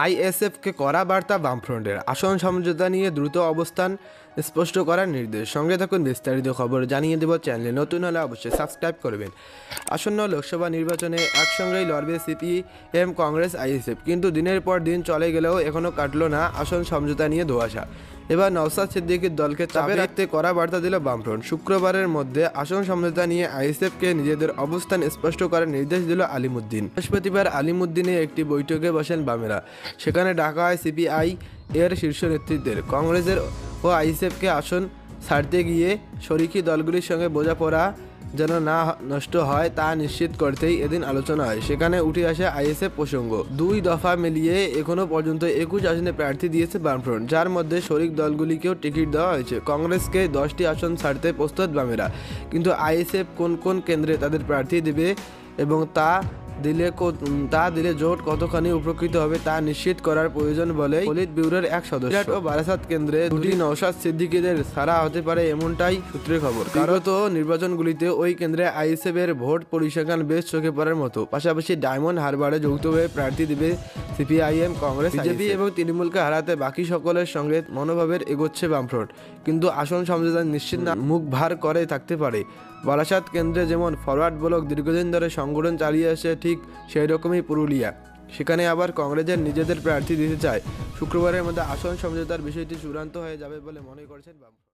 আইএসএফকে কড়া বার্তা বামফ্রন্টের, আসন সমঝোতা নিয়ে দ্রুত অবস্থান স্পষ্ট করার নির্দেশ। সঙ্গে থাকুন বিস্তারিত খবর জানিয়ে দেব। চ্যানেলে নতুন হলে অবশ্যই সাবস্ক্রাইব করবেন। আসন্ন লোকসভা নির্বাচনে একসঙ্গেই লড়বে সিপিএম, কংগ্রেস, আইএসএফ। কিন্তু দিনের পর দিন চলে গেলেও এখনও কাটল না আসন সমঝোতা নিয়ে ধোঁয়াশা। এবার নওশাদ সিদ্দিকীর দলকে চাপে রাখতে কড়া বার্তা দিল বামফ্রন্ট। শুক্রবারের মধ্যে আসন সমঝোতা নিয়ে আইএসএফকে নিজেদের অবস্থান স্পষ্ট করার নির্দেশ দিল আলিমুদ্দিন। বৃহস্পতিবার আলিমুদ্দিনে একটি বৈঠকে বসেন বামেরা। সেখানে ডাকা হয় সিপিআই এর শীর্ষ নেতৃত্বের। কংগ্রেসের ও আইএসএফকে আসন ছাড়তে গিয়ে শরিকি দলগুলির সঙ্গে বোঝাপড়া যেন না নষ্ট হয় তা নিশ্চিত করতেই এদিন আলোচনা হয়। সেখানে উঠে আসে আইএসএফ প্রসঙ্গ। 2 দফা মিলিয়ে এখনও পর্যন্ত 21 আসনে প্রার্থী দিয়েছে বামফ্রন্ট, যার মধ্যে শরিক দলগুলিকেও টিকিট দেওয়া হয়েছে। কংগ্রেসকে 10টি আসন ছাড়তে প্রস্তুত বামেরা, কিন্তু আইএসএফ কোন কোন কেন্দ্রে তাদের প্রার্থী দেবে এবং তা দিলে জোট কতখানি উপকৃত হবে তা নিশ্চিত করার প্রয়োজন বলে পলিট ব্যুরোর এক সদস্য। ও বারাসাত কেন্দ্রে দুটি নওশাদ সিদ্দিকীদের ছাড়া হতে পারে এমনটাই সূত্রের খবর। বিগত নির্বাচনগুলিতে ওই কেন্দ্রে আইএসএফ এর ভোট পরিসংখ্যান বেশ চোখে পড়ার মতো। পাশাপাশি ডায়মন্ড হারবারে যৌথভাবে প্রার্থী দেবে সিপিআইএম, কংগ্রেস, বিজেপি এবং তৃণমূলকে হারাতে বাকি সকলের সঙ্গে মনোভাবের এগোচ্ছে বামফ্রন্ট। কিন্তু আসন সমঝোতা নিশ্চিত না মুখ ভার করে থাকতে পারে। বারাসাত কেন্দ্রে যেমন ফরওয়ার্ড ব্লক দীর্ঘদিন ধরে সংগঠন চালিয়ে আসে, ঠিক সেই রকমই পুরুলিয়া। সেখানে আবার কংগ্রেসের নিজেদের প্রার্থী দিতে চায়। শুক্রবারের মধ্যে আসন সমঝোতার বিষয়টি চূড়ান্ত হয়ে যাবে বলে মনে করছেন বামফ্রন্ট।